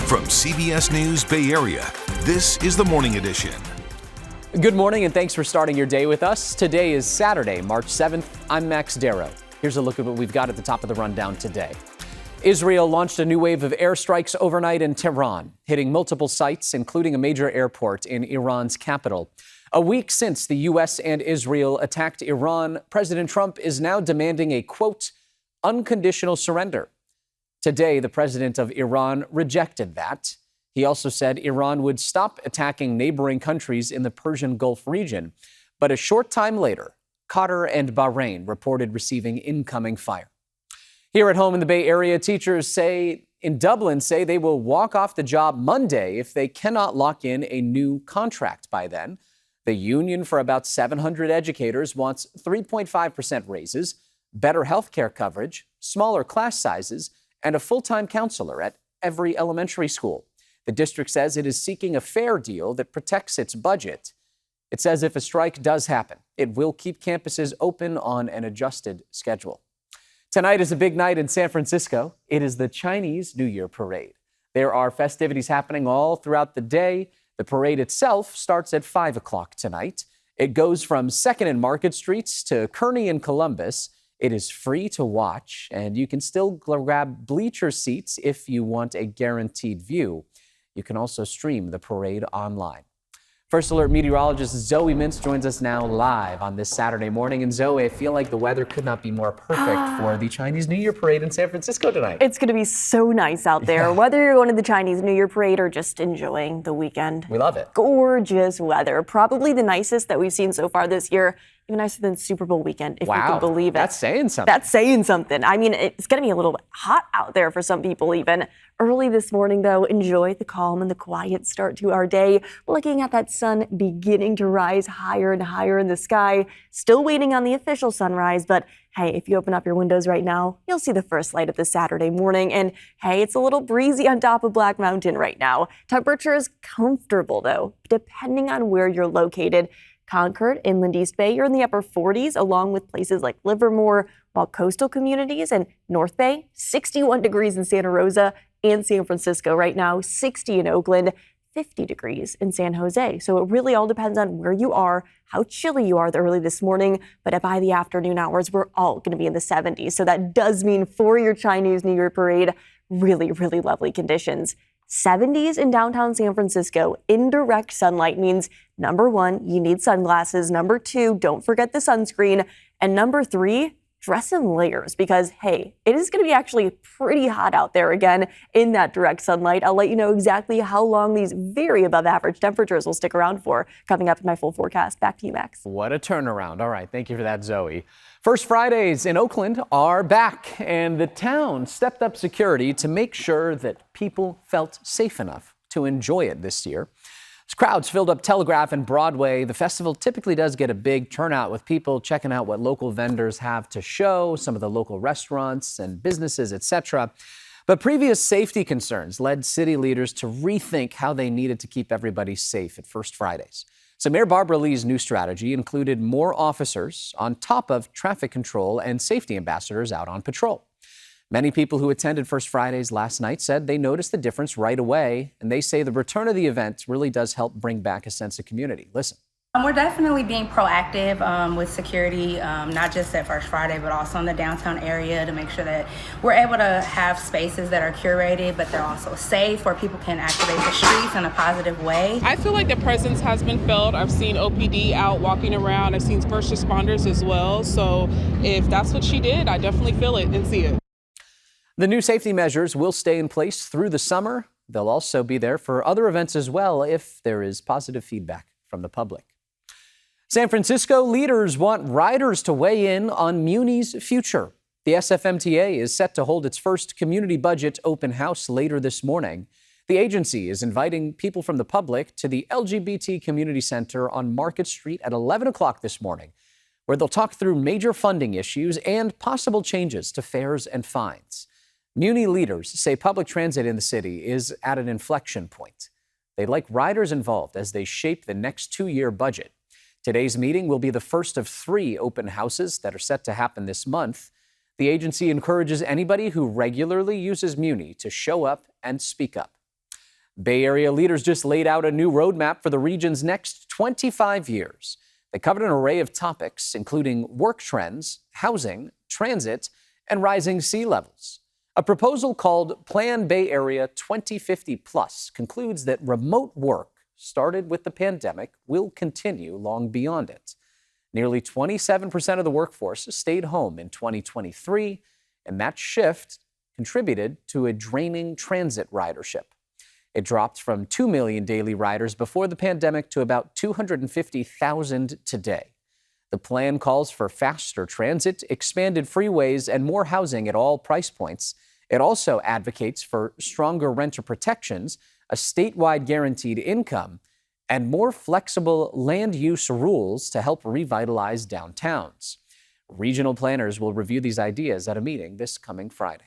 From CBS News Bay Area, this is the Morning Edition. Good morning and thanks for starting your day with us. Today is Saturday, March 7th. I'm Max Darrow. Here's a look at what we've got at the top of the rundown today. Israel launched a new wave of airstrikes overnight in Tehran, hitting multiple sites, including a major airport in Iran's capital. A week since the U.S. and Israel attacked Iran, President Trump is now demanding a, quote, unconditional surrender. Today, the president of Iran rejected that. He also said Iran would stop attacking neighboring countries in the Persian Gulf region. But a short time later, Qatar and Bahrain reported receiving incoming fire. Here at home in the Bay Area, teachers in Dublin say they will walk off the job Monday if they cannot lock in a new contract by then. The union for about 700 educators wants 3.5% raises, better health care coverage, smaller class sizes, and a full-time counselor at every elementary school. The district says it is seeking a fair deal that protects its budget. It says if a strike does happen, it will keep campuses open on an adjusted schedule. Tonight is a big night in San Francisco. It is the Chinese New Year parade. There are festivities happening all throughout the day. The parade itself starts at 5 o'clock tonight. It goes from 2nd and Market Streets to Kearny and Columbus. It is free to watch, and you can still grab bleacher seats if you want a guaranteed view. You can also stream the parade online. First Alert meteorologist Zoe Mintz joins us now live on this Saturday morning. And Zoe, I feel like the weather could not be more perfect for the Chinese New Year parade in San Francisco tonight. It's going to be so nice out there, whether you're going to the Chinese New Year parade or just enjoying the weekend. We love it. Gorgeous weather. Probably the nicest that we've seen so far this year. Even nicer than Super Bowl weekend, if you can believe it. That's saying something. That's saying something. I mean, it's going to be a little bit hot out there for some people even. Early this morning, though, enjoy the calm and the quiet start to our day. Looking at that sun beginning to rise higher and higher in the sky. Still waiting on the official sunrise, but hey, if you open up your windows right now, you'll see the first light of the Saturday morning. And hey, it's a little breezy on top of Black Mountain right now. Temperature is comfortable, though, depending on where you're located. Concord, Inland East Bay, you're in the upper 40s, along with places like Livermore, while coastal communities and North Bay, 61 degrees in Santa Rosa and San Francisco right now, 60 in Oakland, 50 degrees in San Jose. So it really all depends on where you are, how chilly you are early this morning, but by the afternoon hours, we're all going to be in the 70s. So that does mean for your Chinese New Year parade, really, really lovely conditions. 70s in downtown San Francisco. Indirect sunlight means, number one, you need sunglasses. Number two, don't forget the sunscreen. And number three, dress in layers because, hey, it is going to be actually pretty hot out there again in that direct sunlight. I'll let you know exactly how long these very above average temperatures will stick around for coming up in my full forecast. Back to you, Max. What a turnaround. All right. Thank you for that, Zoe. First Fridays in Oakland are back, and the town stepped up security to make sure that people felt safe enough to enjoy it this year. As crowds filled up Telegraph and Broadway, the festival typically does get a big turnout with people checking out what local vendors have to show, some of the local restaurants and businesses, etc. But previous safety concerns led city leaders to rethink how they needed to keep everybody safe at First Fridays. So Mayor Barbara Lee's new strategy included more officers on top of traffic control and safety ambassadors out on patrol. Many people who attended First Fridays last night said they noticed the difference right away, and they say the return of the event really does help bring back a sense of community. Listen. We're definitely being proactive with security, not just at First Friday, but also in the downtown area to make sure that we're able to have spaces that are curated, but they're also safe where people can activate the streets in a positive way. I feel like the presence has been felt. I've seen OPD out walking around. I've seen first responders as well. So if that's what she did, I definitely feel it and see it. The new safety measures will stay in place through the summer. They'll also be there for other events as well if there is positive feedback from the public. San Francisco leaders want riders to weigh in on MUNI's future. The SFMTA is set to hold its first community budget open house later this morning. The agency is inviting people from the public to the LGBT Community Center on Market Street at 11 o'clock this morning, where they'll talk through major funding issues and possible changes to fares and fines. MUNI leaders say public transit in the city is at an inflection point. They'd like riders involved as they shape the next 2-year budget. Today's meeting will be the first of 3 open houses that are set to happen this month. The agency encourages anybody who regularly uses MUNI to show up and speak up. Bay Area leaders just laid out a new roadmap for the region's next 25 years. They covered an array of topics, including work trends, housing, transit, and rising sea levels. A proposal called Plan Bay Area 2050 Plus concludes that remote work, started with the pandemic, will continue long beyond it. Nearly 27% of the workforce stayed home in 2023, and that shift contributed to a draining transit ridership. It dropped from 2 million daily riders before the pandemic to about 250,000 today. The plan calls for faster transit, expanded freeways, and more housing at all price points. It also advocates for stronger renter protections, a statewide guaranteed income, and more flexible land use rules to help revitalize downtowns. Regional planners will review these ideas at a meeting this coming Friday.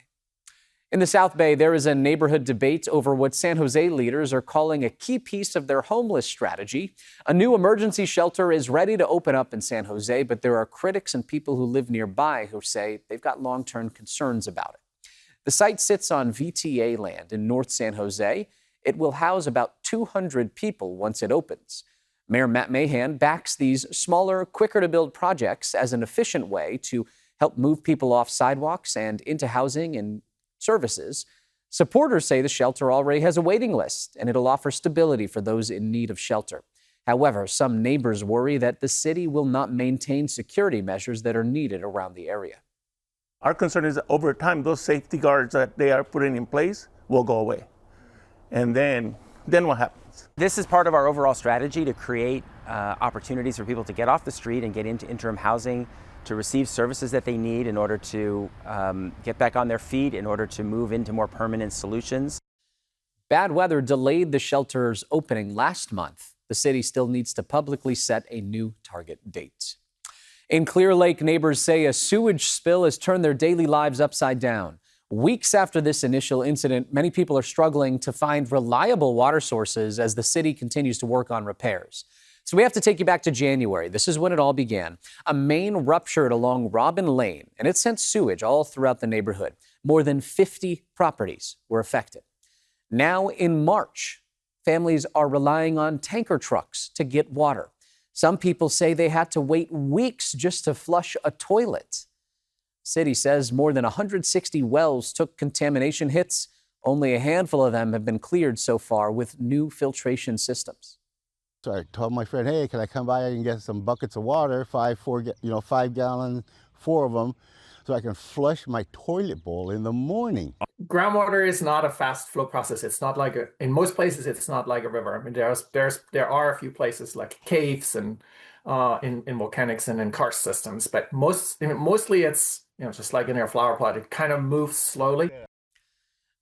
In the South Bay, there is a neighborhood debate over what San Jose leaders are calling a key piece of their homeless strategy. A new emergency shelter is ready to open up in San Jose, but there are critics and people who live nearby who say they've got long-term concerns about it. The site sits on VTA land in North San Jose. It will house about 200 people once it opens. Mayor Matt Mahan backs these smaller, quicker-to-build projects as an efficient way to help move people off sidewalks and into housing and services. Supporters say the shelter already has a waiting list, and it'll offer stability for those in need of shelter. However, some neighbors worry that the city will not maintain security measures that are needed around the area. Our concern is that over time, those safety guards that they are putting in place will go away. And then what happens? This is part of our overall strategy to create opportunities for people to get off the street and get into interim housing, to receive services that they need in order to get back on their feet, in order to move into more permanent solutions. Bad weather delayed the shelter's opening last month. The city still needs to publicly set a new target date. In Clear Lake, neighbors say a sewage spill has turned their daily lives upside down. Weeks after this initial incident, many people are struggling to find reliable water sources as the city continues to work on repairs. So we have to take you back to January. This is when it all began. A main ruptured along Robin Lane, and it sent sewage all throughout the neighborhood. More than 50 properties were affected. Now in March, families are relying on tanker trucks to get water. Some people say they had to wait weeks just to flush a toilet. The city says more than 160 wells took contamination hits. Only a handful of them have been cleared so far with new filtration systems. So I told my friend, hey, can I come by and get some buckets of water, 5 gallons, 4 of them, so I can flush my toilet bowl in the morning. Groundwater is not a fast flow process. It's not like in most places, it's not like a river. I mean, there are a few places like caves and in volcanics and in karst systems, but mostly it's just like in your flower pot. It kind of moves slowly.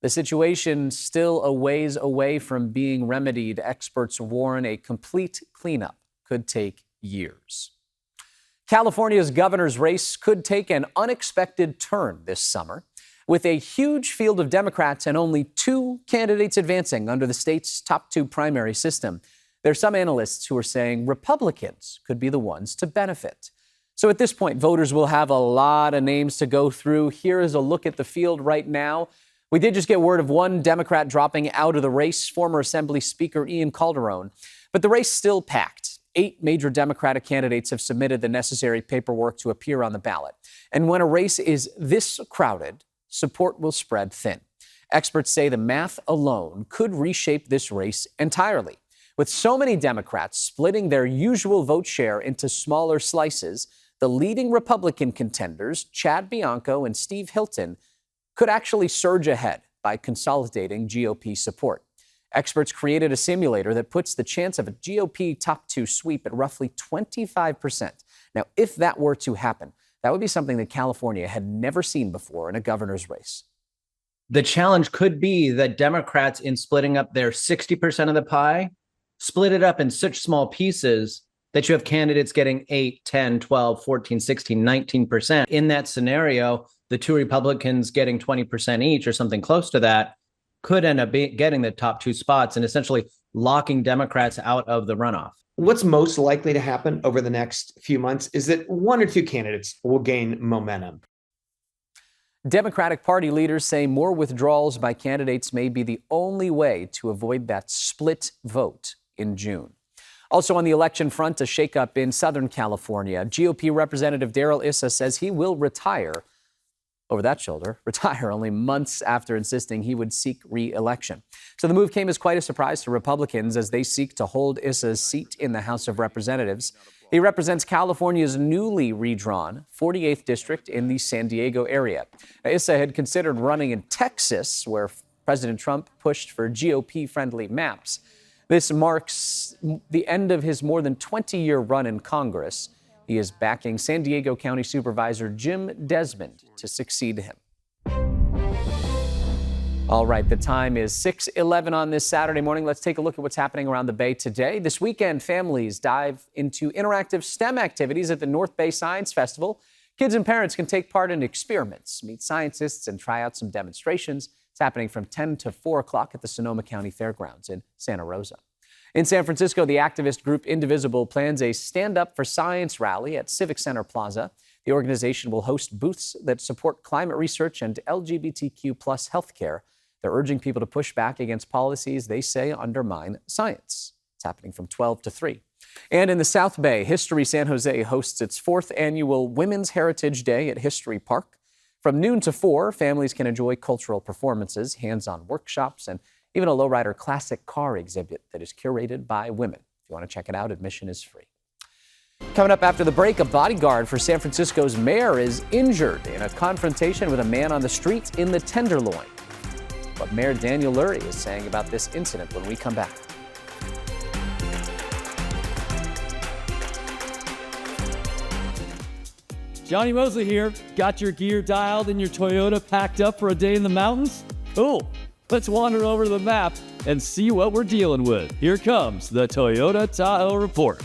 The situation still a ways away from being remedied. Experts warn a complete cleanup could take years. California's governor's race could take an unexpected turn this summer. With a huge field of Democrats and only 2 candidates advancing under the state's top 2 primary system, there are some analysts who are saying Republicans could be the ones to benefit. So at this point, voters will have a lot of names to go through. Here is a look at the field right now. We did just get word of one Democrat dropping out of the race, former Assembly Speaker Ian Calderon. But the race still packed. 8 major Democratic candidates have submitted the necessary paperwork to appear on the ballot. And when a race is this crowded, support will spread thin. Experts say the math alone could reshape this race entirely. With so many Democrats splitting their usual vote share into smaller slices, the leading Republican contenders, Chad Bianco and Steve Hilton, could actually surge ahead by consolidating GOP support. Experts created a simulator that puts the chance of a GOP top 2 sweep at roughly 25%. Now, if that were to happen, that would be something that California had never seen before in a governor's race. The challenge could be that Democrats, in splitting up their 60% of the pie, split it up in such small pieces that you have candidates getting 8, 10, 12, 14, 16, 19%. In that scenario, the 2 Republicans getting 20% each or something close to that could end up getting the top 2 spots and essentially locking Democrats out of the runoff. What's most likely to happen over the next few months is that 1 or 2 candidates will gain momentum. Democratic Party leaders say more withdrawals by candidates may be the only way to avoid that split vote in June. Also on the election front, a shakeup in Southern California. GOP Representative Darrell Issa says he will retire over that shoulder, only months after insisting he would seek re-election. So the move came as quite a surprise to Republicans as they seek to hold Issa's seat in the House of Representatives. He represents California's newly redrawn 48th district in the San Diego area. Issa had considered running in Texas, where President Trump pushed for GOP-friendly maps. This marks the end of his more than 20-year run in Congress. He is backing San Diego County Supervisor Jim Desmond to succeed him. All right, the time is 6:11 on this Saturday morning. Let's take a look at what's happening around the Bay today. This weekend, families dive into interactive STEM activities at the North Bay Science Festival. Kids and parents can take part in experiments, meet scientists, and try out some demonstrations. It's happening from 10 to 4 o'clock at the Sonoma County Fairgrounds in Santa Rosa. In San Francisco, the activist group Indivisible plans a Stand Up for Science rally at Civic Center Plaza. The organization will host booths that support climate research and LGBTQ+ healthcare. They're urging people to push back against policies they say undermine science. It's happening from 12 to 3. And in the South Bay, History San Jose hosts its 4th annual Women's Heritage Day at History Park. From noon to 4, families can enjoy cultural performances, hands-on workshops, and even a lowrider classic car exhibit that is curated by women. If you want to check it out, admission is free. Coming up after the break, a bodyguard for San Francisco's mayor is injured in a confrontation with a man on the street in the Tenderloin. What Mayor Daniel Lurie is saying about this incident when we come back. Johnny Mosley here. Got your gear dialed and your Toyota packed up for a day in the mountains? Cool. Let's wander over to the map and see what we're dealing with. Here comes the Toyota Tahoe Report.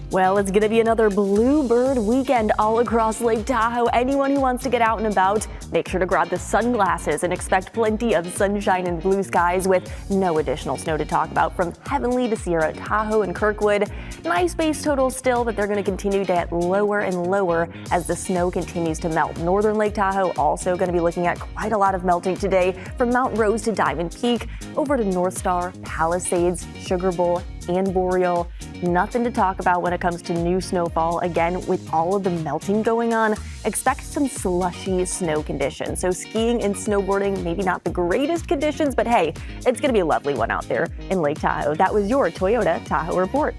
Well, it's going to be another Bluebird weekend all across Lake Tahoe. Anyone who wants to get out and about, make sure to grab the sunglasses and expect plenty of sunshine and blue skies with no additional snow to talk about from Heavenly to Sierra, Tahoe, and Kirkwood. Nice base totals still, but they're going to continue to get lower and lower as the snow continues to melt. Northern Lake Tahoe also going to be looking at quite a lot of melting today from Mount Rose to Diamond Peak, over to North Star, Palisades, Sugar Bowl, and Boreal. Nothing to talk about when it comes to new snowfall. Again, with all of the melting going on, expect some slushy snow conditions. So skiing and snowboarding, maybe not the greatest conditions, but hey, it's going to be a lovely one out there in Lake Tahoe. That was your Toyota Tahoe Report.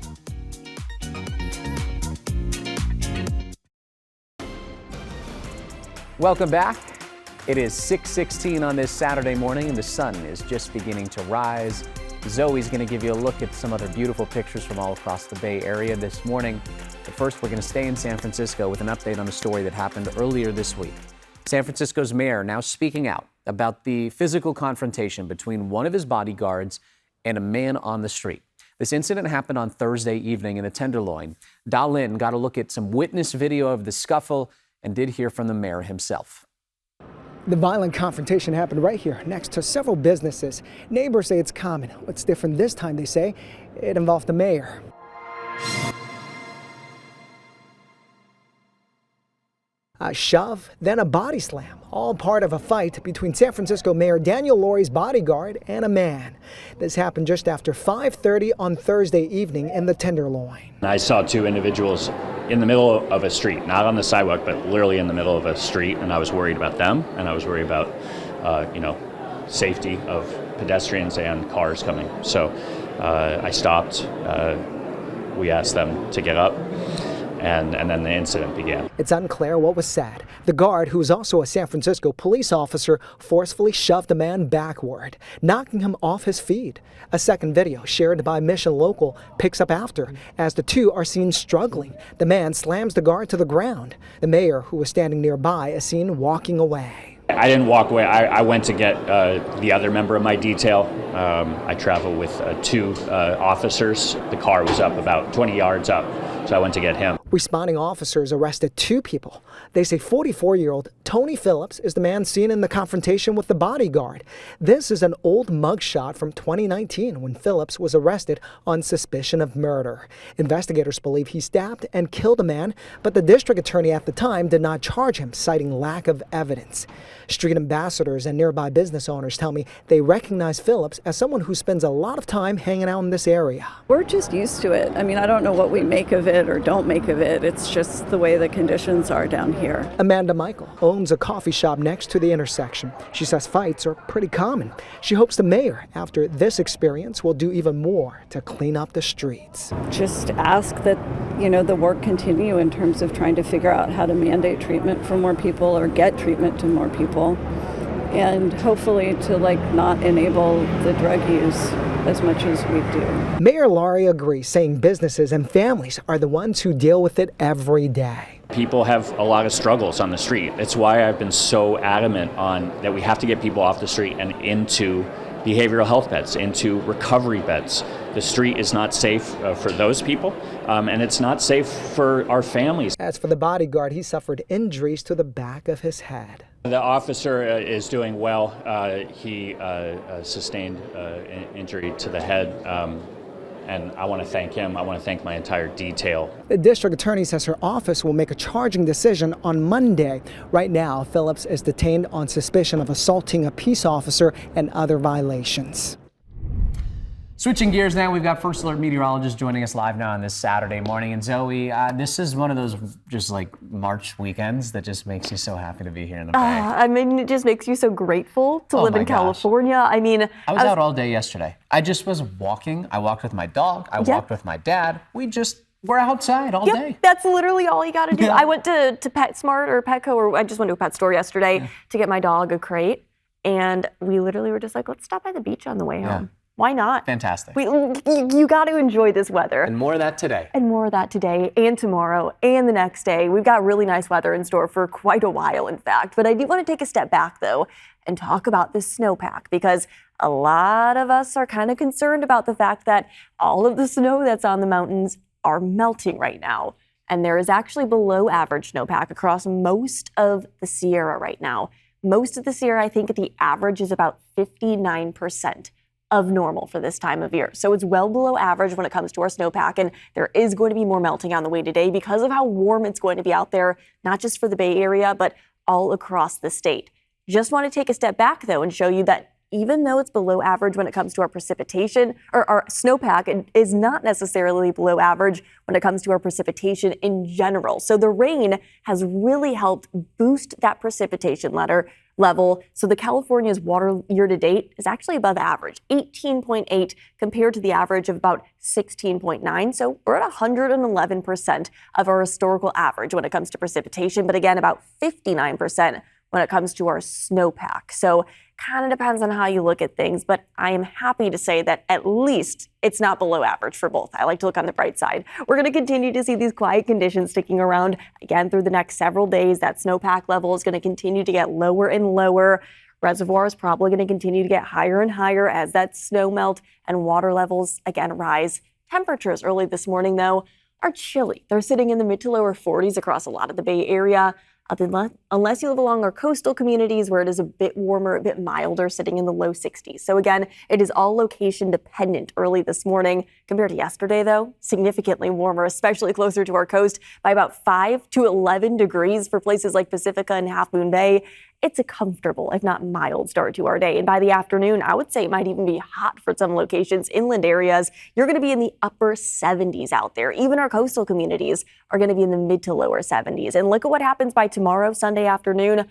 Welcome back. It is 6:16 on this Saturday morning, and the sun is just beginning to rise. Zoe's going to give you a look at some other beautiful pictures from all across the Bay Area this morning. But first, we're going to stay in San Francisco with an update on a story that happened earlier this week. San Francisco's mayor now speaking out about the physical confrontation between one of his bodyguards and a man on the street. This incident happened on Thursday evening in the Tenderloin. Da Lin got a look at some witness video of the scuffle and did hear from the mayor himself. The violent confrontation happened right here next to several businesses. Neighbors say it's common. What's different this time, they say, it involved the mayor. A shove, then a body slam, all part of a fight between San Francisco Mayor Daniel Lurie's bodyguard and a man. This happened just after 5:30 on Thursday evening in the Tenderloin. I saw two individuals in the middle of a street, not on the sidewalk, but literally in the middle of a street, and I was worried about them, and I was worried about, safety of pedestrians and cars coming. So I stopped. We asked them to get up. And then the incident began. It's unclear what was said. The guard, who is also a San Francisco police officer, forcefully shoved the man backward, knocking him off his feet. A second video, shared by Mission Local, picks up after, as the two are seen struggling. The man slams the guard to the ground. The mayor, who was standing nearby, is seen walking away. I didn't walk away. I went to get the other member of my detail. I travel with two officers. The car was up about 20 yards up, so I went to get him. Responding officers arrested 2 people. They say 44-year-old Tony Phillips is the man seen in the confrontation with the bodyguard. This is an old mugshot from 2019 when Phillips was arrested on suspicion of murder. Investigators believe he stabbed and killed a man, but the district attorney at the time did not charge him, citing lack of evidence. Street ambassadors and nearby business owners tell me they recognize Phillips as someone who spends a lot of time hanging out in this area. We're just used to it. I mean, I don't know what we make of it or don't make of it. It's just the way the conditions are down here. Amanda Michael owns a coffee shop next to the intersection. She says fights are pretty common. She hopes the mayor, after this experience, will do even more to clean up the streets. Just ask that, the work continue in terms of trying to figure out how to mandate treatment for more people or get treatment to more people. And hopefully to not enable the drug use as much as we do. Mayor Laurie agrees, saying businesses and families are the ones who deal with it every day. People have a lot of struggles on the street. It's why I've been so adamant on that we have to get people off the street and into behavioral health beds, into recovery beds. The street is not safe for those people, and it's not safe for our families. As for the bodyguard, he suffered injuries to the back of his head. The officer is doing well. He sustained an injury to the head, and I want to thank him. I want to thank my entire detail. The district attorney says her office will make a charging decision on Monday. Right now, Phillips is detained on suspicion of assaulting a peace officer and other violations. Switching gears now, we've got First Alert meteorologist joining us live now on this Saturday morning. And Zoe, this is one of those just March weekends that just makes you so happy to be here in the Bay. It just makes you so grateful to live in California. I was out all day yesterday. I just was walking. I walked with my dog. I walked with my dad. We're outside all day. That's literally all you got to do. I went to PetSmart or Petco, or I just went to a pet store yesterday to get my dog a crate. And we literally were just let's stop by the beach on the way home. Why not? Fantastic. You got to enjoy this weather. And more of that today. And more of that today and tomorrow and the next day. We've got really nice weather in store for quite a while, in fact. But I do want to take a step back, though, and talk about this snowpack, because a lot of us are kind of concerned about the fact that all of the snow that's on the mountains are melting right now. And there is actually below average snowpack across most of the Sierra right now. Most of the Sierra, I think the average is about 59% of normal for this time of year. So it's well below average when it comes to our snowpack, and there is going to be more melting on the way today because of how warm it's going to be out there, not just for the Bay Area, but all across the state. Just want to take a step back, though, and show you that even though it's below average when it comes to our precipitation, or our snowpack, it is not necessarily below average when it comes to our precipitation in general. So the rain has really helped boost that precipitation level. So the California's water year to date is actually above average, 18.8 compared to the average of about 16.9. So we're at 111% of our historical average when it comes to precipitation, but again, about 59% when it comes to our snowpack. So kind of depends on how you look at things, but I am happy to say that at least it's not below average for both. I like to look on the bright side. We're going to continue to see these quiet conditions sticking around again through the next several days. That snowpack level is going to continue to get lower and lower. Reservoir is probably going to continue to get higher and higher as that snow melt and water levels again rise. Temperatures early this morning, though, are chilly. They're sitting in the mid to lower 40s across a lot of the Bay Area. Unless you live along our coastal communities where it is a bit warmer, a bit milder, sitting in the low 60s. So again, it is all location dependent early this morning. Compared to yesterday, though, significantly warmer, especially closer to our coast by about 5 to 11 degrees for places like Pacifica and Half Moon Bay. It's a comfortable, if not mild, start to our day. And by the afternoon, I would say it might even be hot for some locations, inland areas. You're going to be in the upper 70s out there. Even our coastal communities are going to be in the mid to lower 70s. And look at what happens by tomorrow, Sunday afternoon.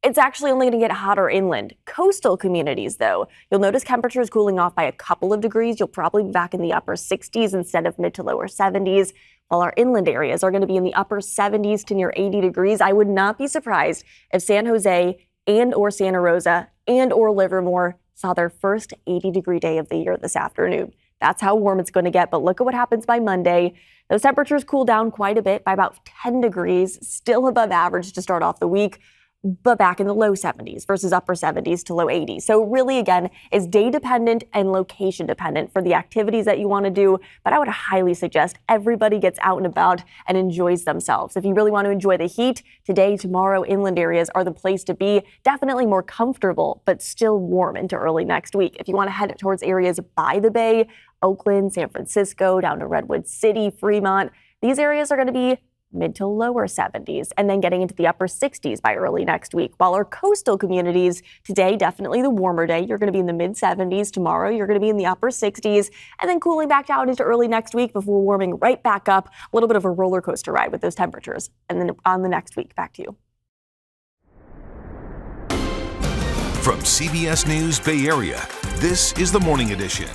It's actually only going to get hotter inland. Coastal communities, though, you'll notice temperatures cooling off by a couple of degrees. You'll probably be back in the upper 60s instead of mid to lower 70s. While our inland areas are going to be in the upper 70s to near 80 degrees. I would not be surprised if San Jose and or Santa Rosa and or Livermore saw their first 80-degree day of the year this afternoon. That's how warm it's going to get. But look at what happens by Monday. Those temperatures cool down quite a bit by about 10 degrees, still above average to start off the week. but back in the low 70s versus upper 70s to low 80s. So really, again, is day dependent and location dependent for the activities that you want to do. But I would highly suggest everybody gets out and about and enjoys themselves. If you really want to enjoy the heat, today, tomorrow, inland areas are the place to be. Definitely more comfortable, but still warm into early next week. If you want to head towards areas by the bay, Oakland, San Francisco, down to Redwood City, Fremont, these areas are going to be mid to lower 70s and then getting into the upper 60s by early next week. While our coastal communities today, definitely the warmer day, you're going to be in the mid 70s. Tomorrow, you're going to be in the upper 60s and then cooling back down into early next week before warming right back up. A little bit of a roller coaster ride with those temperatures. And then on the next week, back to you. From CBS News Bay Area, this is the Morning Edition.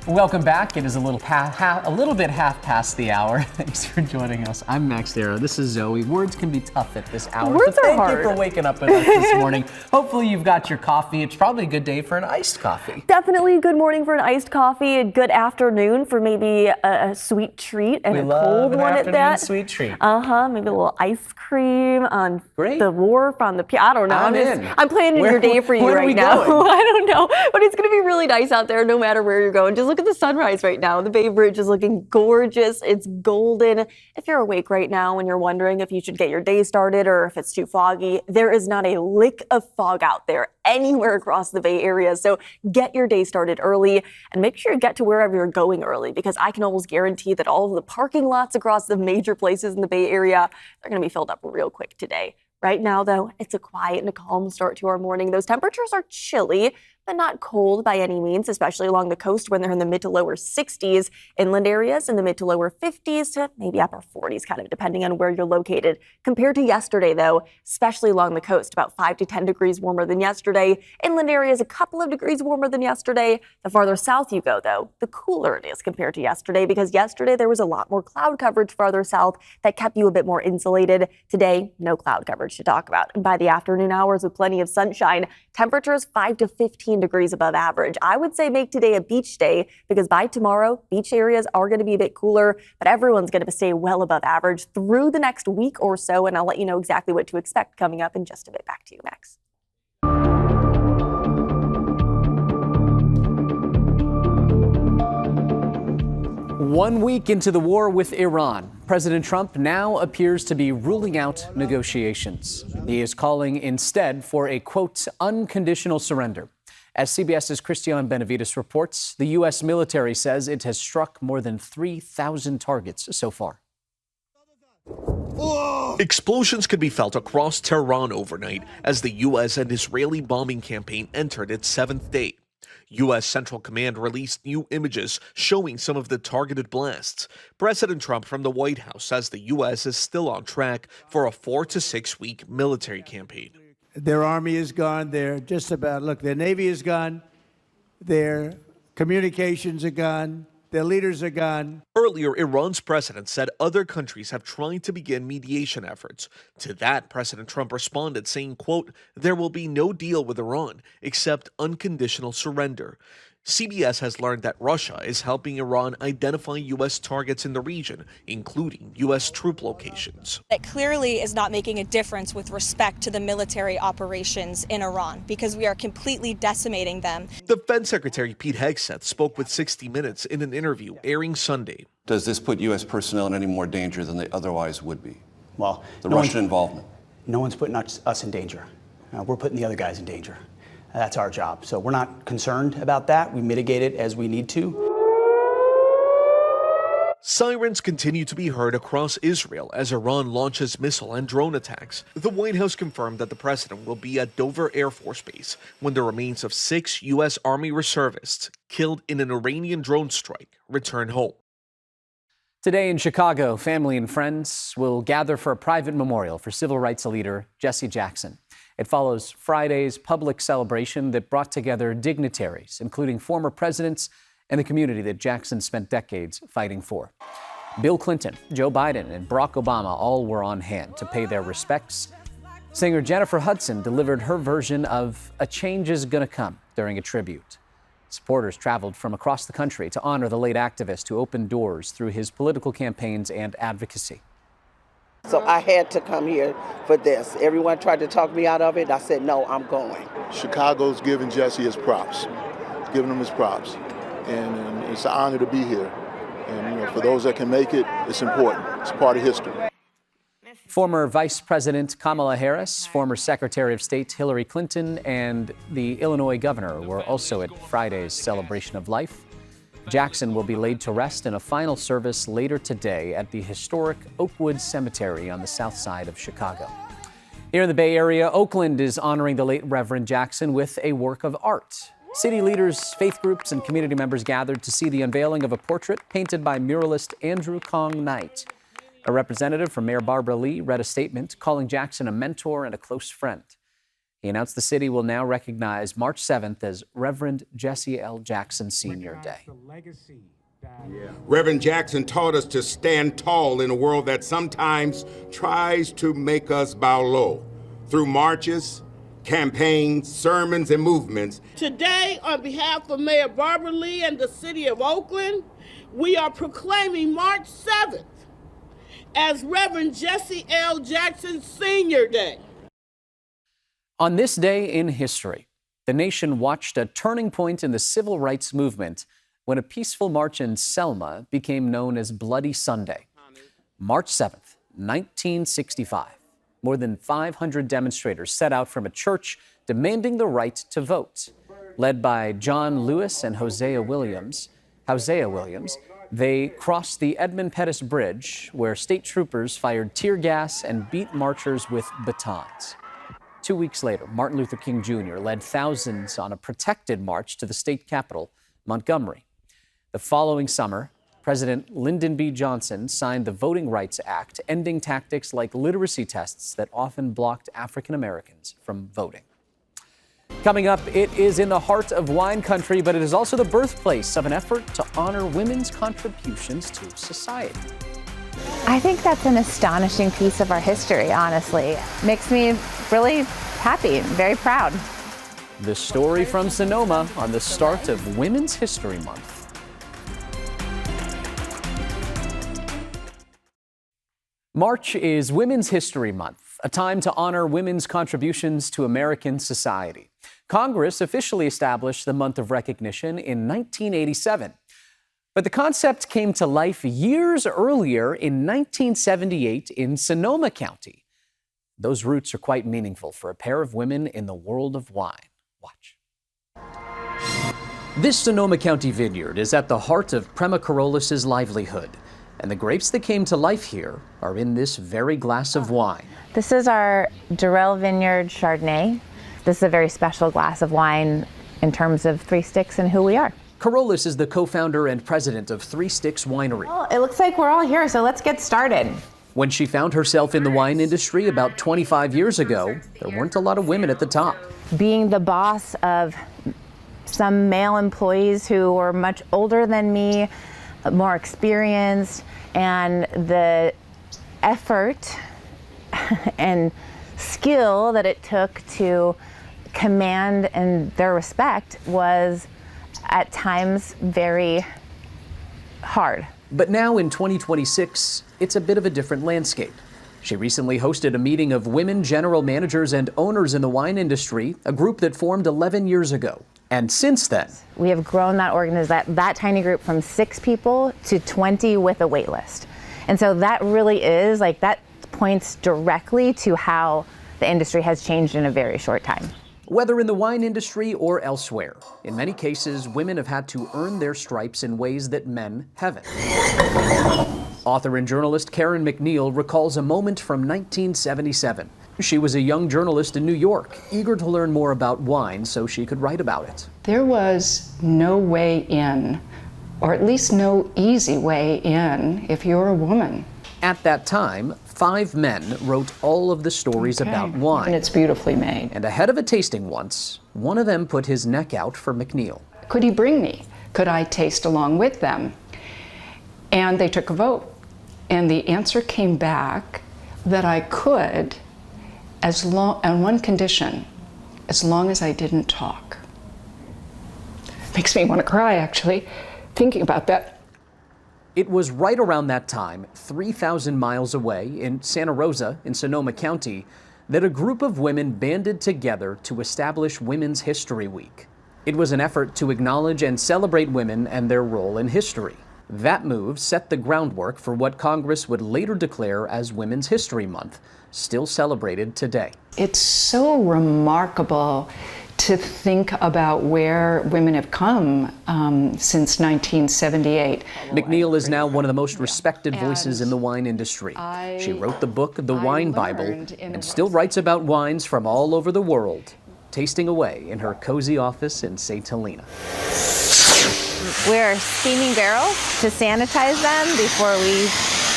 Welcome back. It is a little bit half past the hour. Thanks for joining us. I'm Max Darrow. This is Zoe. Words can be tough at this hour. Words so are thank hard. you for waking up with us this morning. Hopefully you've got your coffee. It's probably a good day for an iced coffee. Definitely a good morning for an iced coffee, a good afternoon for maybe a sweet treat and We a love cold an one at afternoon that. sweet treat. Maybe a little ice cream on Great. the wharf, on the pier. I don't know. I'm I'm planning your day for you where are right we now. going? I don't know, but it's going to be really nice out there no matter where you're going. Just look at the sunrise right now. The Bay Bridge is looking gorgeous. It's golden. If you're awake right now and you're wondering if you should get your day started or if it's too foggy, there is not a lick of fog out there anywhere across the Bay Area. So get your day started early and make sure you get to wherever you're going early, because I can almost guarantee that all of the parking lots across the major places in the Bay Area are going to be filled up real quick today. Right now, though, it's a quiet and a calm start to our morning. Those temperatures are chilly, but not cold by any means, especially along the coast when they're in the mid to lower 60s. Inland areas in the mid to lower 50s to maybe upper 40s, kind of depending on where you're located. Compared to yesterday, though, especially along the coast, about 5 to 10 degrees warmer than yesterday. Inland areas a couple of degrees warmer than yesterday. The farther south you go, though, the cooler it is compared to yesterday, because yesterday there was a lot more cloud coverage farther south that kept you a bit more insulated. Today, no cloud coverage to talk about. And by the afternoon hours with plenty of sunshine, temperatures 5 to 15 degrees above average. I would say make today a beach day, because by tomorrow, beach areas are going to be a bit cooler, but everyone's going to stay well above average through the next week or so. And I'll let you know exactly what to expect coming up in just a bit. Back to you, Max. One week into the war with Iran, President Trump now appears to be ruling out negotiations. He is calling instead for a, quote, unconditional surrender. As CBS's Christian Benavides reports, the U.S. military says it has struck more than 3,000 targets so far. Explosions could be felt across Tehran overnight as the U.S. and Israeli bombing campaign entered its 7th day. U.S. Central Command released new images showing some of the targeted blasts. President Trump from the White House says the U.S. is still on track for a 4 to 6 week military campaign. Their army is gone. They're just about, look, their navy is gone. Their communications are gone. Their leaders are gone. Earlier, Iran's president said other countries have tried to begin mediation efforts. To that, President Trump responded saying, quote, there will be no deal with Iran except unconditional surrender. CBS has learned that Russia is helping Iran identify U.S. targets in the region, including U.S. troop locations. It clearly is not making a difference with respect to the military operations in Iran, because we are completely decimating them. Defense Secretary Pete Hegseth spoke with 60 Minutes in an interview airing Sunday. Does this put U.S. personnel in any more danger than they otherwise would be? Well, the Russian involvement. No one's putting us in danger. We're putting the other guys in danger. That's our job. So we're not concerned about that. We mitigate it as we need to. Sirens continue to be heard across Israel as Iran launches missile and drone attacks. The White House confirmed that the president will be at Dover Air Force Base when the remains of 6 U.S. Army reservists killed in an Iranian drone strike return home. Today in Chicago, family and friends will gather for a private memorial for civil rights leader Jesse Jackson. It follows Friday's public celebration that brought together dignitaries, including former presidents and the community that Jackson spent decades fighting for. Bill Clinton, Joe Biden, and Barack Obama all were on hand to pay their respects. Singer Jennifer Hudson delivered her version of A Change Is Gonna Come during a tribute. Supporters traveled from across the country to honor the late activist who opened doors through his political campaigns and advocacy. So I had to come here for this. Everyone tried to talk me out of it. I said, no, I'm going. Chicago's giving Jesse his props. It's giving him his props. And it's an honor to be here. And for those that can make it, it's important. It's part of history. Former Vice President Kamala Harris, former Secretary of State Hillary Clinton, and the Illinois governor were also at Friday's celebration of life. Jackson will be laid to rest in a final service later today at the historic Oakwood Cemetery on the south side of Chicago. Here in the Bay Area, Oakland is honoring the late Reverend Jackson with a work of art. City leaders, faith groups, and community members gathered to see the unveiling of a portrait painted by muralist Andrew Kong Knight. A representative from Mayor Barbara Lee read a statement calling Jackson a mentor and a close friend. He announced the city will now recognize March 7th as Reverend Jesse L. Jackson Sr. Day. Reverend Jackson taught us to stand tall in a world that sometimes tries to make us bow low. Through marches, campaigns, sermons, and movements. Today, on behalf of Mayor Barbara Lee and the City of Oakland, we are proclaiming March 7th as Reverend Jesse L. Jackson Sr. Day. On this day in history, the nation watched a turning point in the civil rights movement when a peaceful march in Selma became known as Bloody Sunday. March 7th, 1965, more than 500 demonstrators set out from a church demanding the right to vote. Led by John Lewis and Hosea Williams, they crossed the Edmund Pettus Bridge, where state troopers fired tear gas and beat marchers with batons. 2 weeks later, Martin Luther King Jr. led thousands on a protected march to the state capital, Montgomery. The following summer, President Lyndon B. Johnson signed the Voting Rights Act, ending tactics like literacy tests that often blocked African Americans from voting. Coming up, it is in the heart of wine country, but it is also the birthplace of an effort to honor women's contributions to society. I think that's an astonishing piece of our history, honestly. Makes me really happy and very proud. The story from Sonoma on the start of Women's History Month. March is Women's History Month, a time to honor women's contributions to American society. Congress officially established the month of recognition in 1987. But the concept came to life years earlier in 1978 in Sonoma County. Those roots are quite meaningful for a pair of women in the world of wine. Watch. This Sonoma County vineyard is at the heart of Prema Corollas' livelihood. And the grapes that came to life here are in this very glass of wine. This is our Durrell Vineyard Chardonnay. This is a very special glass of wine in terms of Three Sticks and who we are. Corollas is the co-founder and president of Three Sticks Winery. Well, it looks like we're all here, so let's get started. When she found herself in the wine industry about 25 years ago, there weren't a lot of women at the top. Being the boss of some male employees who were much older than me, more experienced, and the effort and skill that it took to command and their respect was at times very hard. But now in 2026, it's a bit of a different landscape. She recently hosted a meeting of women general managers and owners in the wine industry, a group that formed 11 years ago. And since then, we have grown that tiny group from 6 people to 20 with a wait list. And so that really is that points directly to how the industry has changed in a very short time. Whether in the wine industry or elsewhere, in many cases, women have had to earn their stripes in ways that men haven't. Author and journalist Karen McNeil recalls a moment from 1977. She was a young journalist in New York, eager to learn more about wine so she could write about it. There was no way in, or at least no easy way in, if you're a woman. At that time, 5 men wrote all of the stories about wine. And it's beautifully made. And ahead of a tasting once, one of them put his neck out for McNeil. Could he bring me? Could I taste along with them? And they took a vote. And the answer came back that I could, on one condition, as long as I didn't talk. Makes me want to cry, actually, thinking about that. It was right around that time, 3,000 miles away in Santa Rosa in Sonoma County, that a group of women banded together to establish Women's History Week. It was an effort to acknowledge and celebrate women and their role in history. That move set the groundwork for what Congress would later declare as Women's History Month, still celebrated today. It's so remarkable to think about where women have come since 1978. McNeil is now one of the most respected voices in the wine industry. She wrote the book, The Wine Bible, and still writes about wines from all over the world, tasting away in her cozy office in St. Helena. We're steaming barrels to sanitize them before we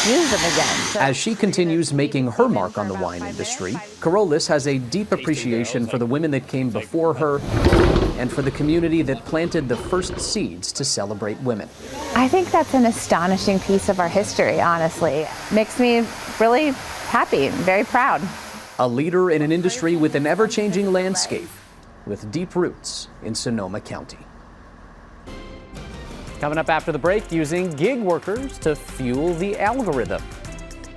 use them again. As she continues making her mark on the wine industry, Carolus has a deep appreciation for the women that came before her and for the community that planted the first seeds to celebrate women. I think that's an astonishing piece of our history, honestly. Makes me really happy and very proud. A leader in an industry with an ever-changing landscape, with deep roots in Sonoma County. Coming up after the break, using gig workers to fuel the algorithm.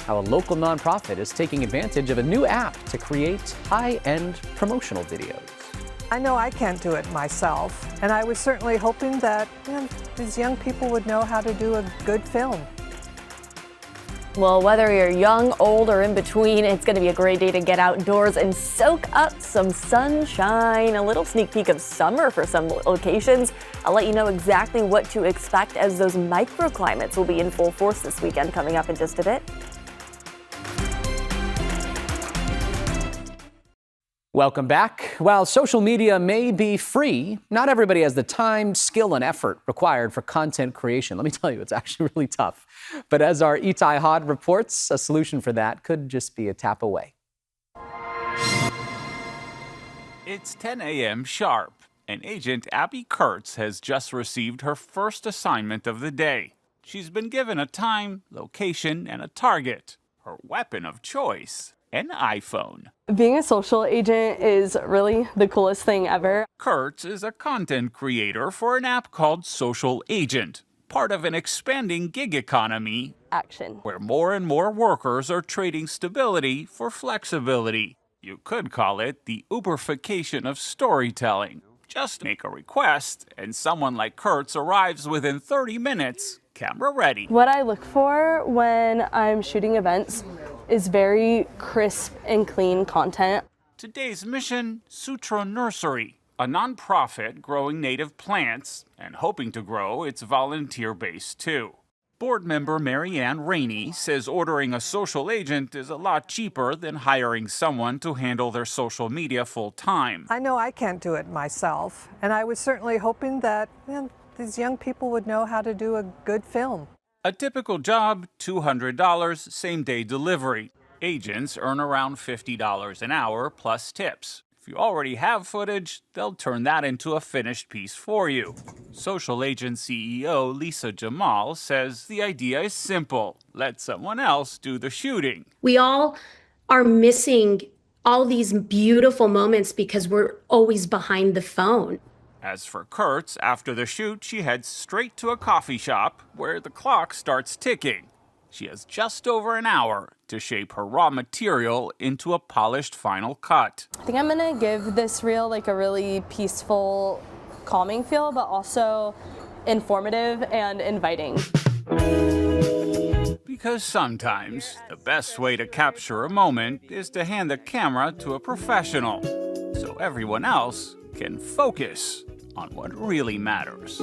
How a local nonprofit is taking advantage of a new app to create high-end promotional videos. I know I can't do it myself, and I was certainly hoping that these young people would know how to do a good film. Well, whether you're young, old, or in between, it's going to be a great day to get outdoors and soak up some sunshine. A little sneak peek of summer for some locations. I'll let you know exactly what to expect as those microclimates will be in full force this weekend, coming up in just a bit. Welcome back. While social media may be free, not everybody has the time, skill, and effort required for content creation. Let me tell you, it's actually really tough. But as our Itai Hod reports, a solution for that could just be a tap away. It's 10 a.m. sharp, and Agent Abby Kurtz has just received her first assignment of the day. She's been given a time, location, and a target. Her weapon of choice, an iPhone. Being a social agent is really the coolest thing ever. Kurtz is a content creator for an app called Social Agent, part of an expanding gig economy where more and more workers are trading stability for flexibility. You could call it the Uberification of storytelling. Just make a request, and someone like Kurtz arrives within 30 minutes, camera ready. What I look for when I'm shooting events is very crisp and clean content. Today's mission, Sutra Nursery, a nonprofit growing native plants and hoping to grow its volunteer base too. Board member Marianne Rainey says ordering a social agent is a lot cheaper than hiring someone to handle their social media full time. I know I can't do it myself, and I was certainly hoping that these young people would know how to do a good film. A typical job, $200, same-day delivery. Agents earn around $50 an hour plus tips. If you already have footage, they'll turn that into a finished piece for you. Social Agent CEO Lisa Jamal says the idea is simple. Let someone else do the shooting. We all are missing all these beautiful moments because we're always behind the phone. As for Kurtz, after the shoot, she heads straight to a coffee shop where the clock starts ticking. She has just over an hour to shape her raw material into a polished final cut. I think I'm gonna give this reel like a really peaceful, calming feel, but also informative and inviting. Because sometimes the best way to capture a moment is to hand the camera to a professional, so everyone else can focus on what really matters.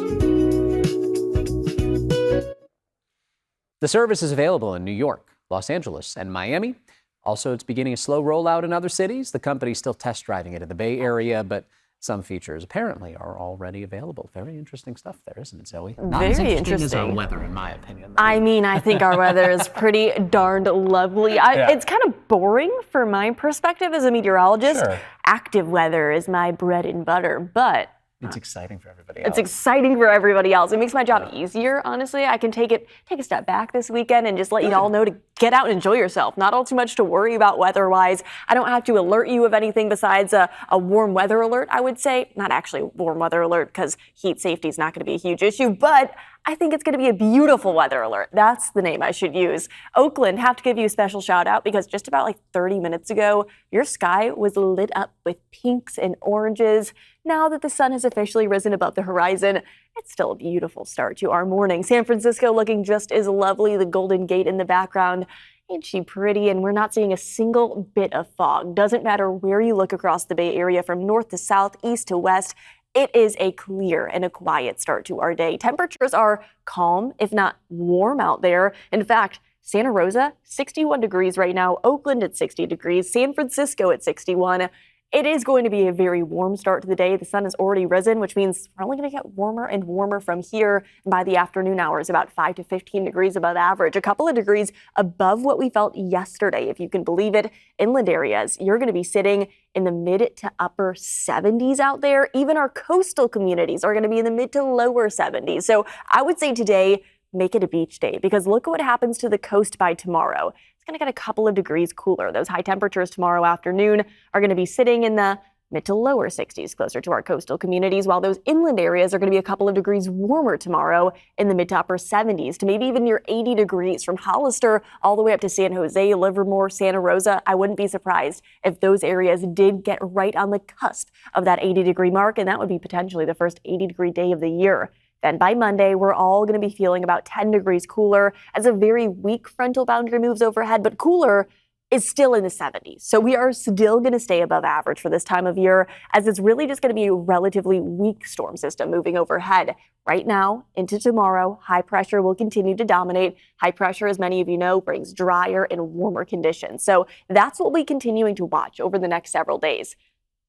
The service is available in New York, Los Angeles, and Miami. Also, it's beginning a slow rollout in other cities. The company's still test driving it in the Bay Area, but some features apparently are already available. Very interesting stuff there, isn't it, Zoe? Not Very as interesting interesting. as our weather, in my opinion. I mean, I think our weather is pretty darned lovely. It's kind of boring from my perspective as a meteorologist. Sure. Active weather is my bread and butter, but It's exciting for everybody else. It's exciting for everybody else. It makes my job easier, honestly. I can take a step back this weekend and just let you all know to get out and enjoy yourself. Not all too much to worry about weather-wise. I don't have to alert you of anything besides a warm weather alert, I would say. Not actually a warm weather alert because heat safety is not going to be a huge issue, but I think it's going to be a beautiful weather alert. That's the name I should use. Oakland, have to give you a special shout out because just about like 30 minutes ago, your sky was lit up with pinks and oranges. Now that the sun has officially risen above the horizon, it's still a beautiful start to our morning. San Francisco looking just as lovely, the Golden Gate in the background. Ain't she pretty? And we're not seeing a single bit of fog. Doesn't matter where you look across the Bay Area, from north to south, east to west. It is a clear and a quiet start to our day. Temperatures are calm, if not warm out there. In fact, Santa Rosa, 61 degrees right now. Oakland at 60 degrees. San Francisco at 61. It is going to be a very warm start to the day. The sun has already risen, which means we're only going to get warmer and warmer from here. By the afternoon hours, about 5 to 15 degrees above average, a couple of degrees above what we felt yesterday, if you can believe it. Inland areas, you're going to be sitting in the mid to upper 70s out there. Even our coastal communities are going to be in the mid to lower 70s. So I would say today, make it a beach day, because look at what happens to the coast by tomorrow. It's going to get a couple of degrees cooler. Those high temperatures tomorrow afternoon are going to be sitting in the mid to lower 60s closer to our coastal communities, while those inland areas are going to be a couple of degrees warmer tomorrow in the mid to upper 70s to maybe even near 80 degrees from Hollister all the way up to San Jose, Livermore, Santa Rosa. I wouldn't be surprised if those areas did get right on the cusp of that 80 degree mark, and that would be potentially the first 80 degree day of the year. Then by Monday, we're all going to be feeling about 10 degrees cooler as a very weak frontal boundary moves overhead, but cooler is still in the 70s. So we are still going to stay above average for this time of year, as it's really just going to be a relatively weak storm system moving overhead. Right now into tomorrow, high pressure will continue to dominate. High pressure, as many of you know, brings drier and warmer conditions. So that's what we'll be continuing to watch over the next several days.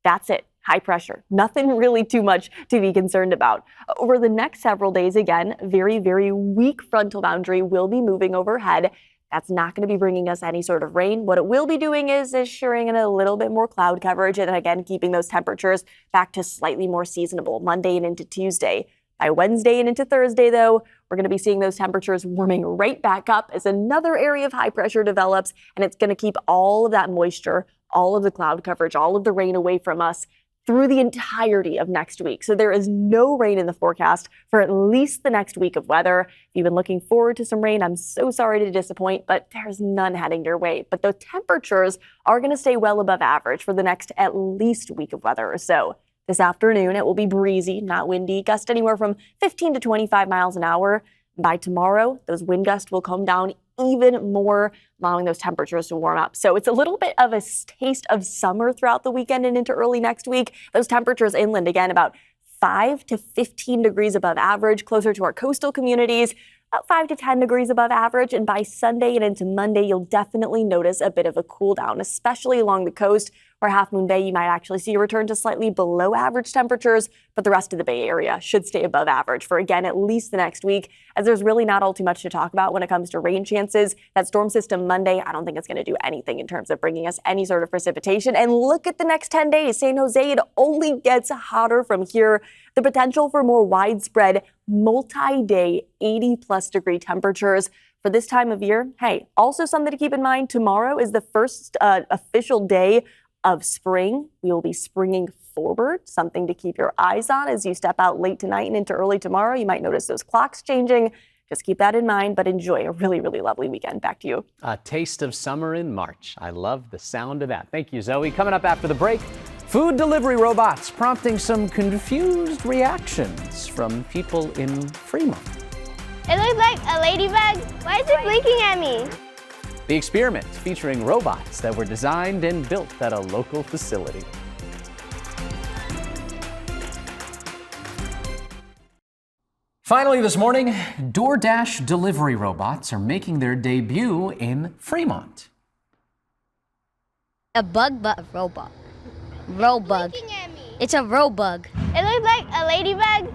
That's it. High pressure. Nothing really too much to be concerned about. Over the next several days, again, very, very weak frontal boundary will be moving overhead. That's not going to be bringing us any sort of rain. What it will be doing is assuring in a little bit more cloud coverage and, again, keeping those temperatures back to slightly more seasonable Monday and into Tuesday. By Wednesday and into Thursday, though, we're going to be seeing those temperatures warming right back up as another area of high pressure develops, and it's going to keep all of that moisture, all of the cloud coverage, all of the rain away from us through the entirety of next week. So there is no rain in the forecast for at least the next week of weather. If you've been looking forward to some rain, I'm so sorry to disappoint, but there's none heading your way. But the temperatures are going to stay well above average for the next at least week of weather or so. This afternoon, it will be breezy, not windy, gust anywhere from 15 to 25 miles an hour. By tomorrow, those wind gusts will come down even more, allowing those temperatures to warm up. So it's a little bit of a taste of summer throughout the weekend and into early next week. Those temperatures inland, again, about 5 to 15 degrees above average, closer to our coastal communities, about 5 to 10 degrees above average. And by Sunday and into Monday, you'll definitely notice a bit of a cool down, especially along the coast, where Half Moon Bay, you might actually see a return to slightly below average temperatures, but the rest of the Bay Area should stay above average for, again, at least the next week, as there's really not all too much to talk about when it comes to rain chances. That storm system Monday, I don't think it's going to do anything in terms of bringing us any sort of precipitation. And look at the next 10 days. San Jose, it only gets hotter from here. The potential for more widespread multi-day 80-plus degree temperatures for this time of year. Hey, also something to keep in mind, tomorrow is the first official day of spring. We will be springing forward, something to keep your eyes on as you step out late tonight and into early tomorrow. You might notice those clocks changing. Just keep that in mind, but enjoy a really, really lovely weekend. Back to you. A taste of summer in March. I love the sound of that. Thank you, Zoe. Coming up after the break, food delivery robots prompting some confused reactions from people in Fremont. It looks like a ladybug. Why is it blinking at me? The experiment featuring robots that were designed and built at a local facility. Finally this morning, DoorDash delivery robots are making their debut in Fremont. A bug, but a robot. Robug. It's a robug. It looks like a ladybug.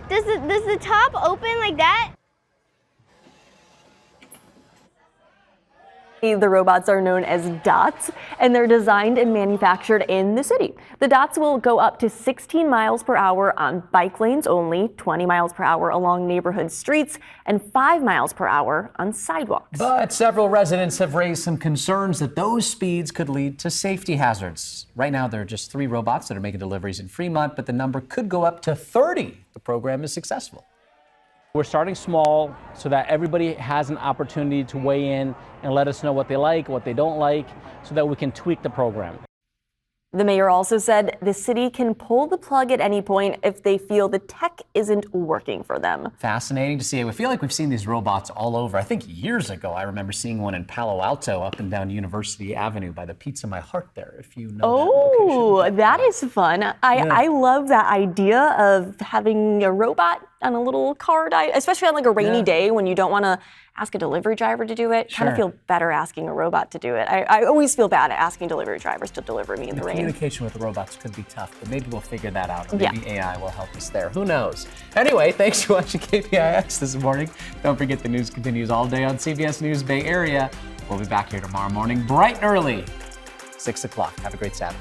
Does the top open like that? The robots are known as dots, and they're designed and manufactured in the city. The dots will go up to 16 miles per hour on bike lanes only, 20 miles per hour along neighborhood streets, and 5 miles per hour on sidewalks. But several residents have raised some concerns that those speeds could lead to safety hazards. Right now, there are just 3 robots that are making deliveries in Fremont, but the number could go up to 30 if the program is successful. We're starting small so that everybody has an opportunity to weigh in and let us know what they like, what they don't like, so that we can tweak the program. The mayor also said the city can pull the plug at any point if they feel the tech isn't working for them. Fascinating to see. I feel like we've seen these robots all over. I think years ago, I remember seeing one in Palo Alto up and down University Avenue by the Pizza My Heart there, if you know Oh, that is fun. I love that idea of having a robot on a little cart, especially on like a rainy day when you don't want to ask a delivery driver to do it. Kind of feel better asking a robot to do it. I always feel bad at asking delivery drivers to deliver me in the rain. Communication with the robots could be tough, but maybe we'll figure that out. Or maybe AI will help us there. Who knows? Anyway, thanks for watching KPIX this morning. Don't forget the news continues all day on CBS News Bay Area. We'll be back here tomorrow morning, bright and early, 6 o'clock. Have a great Saturday.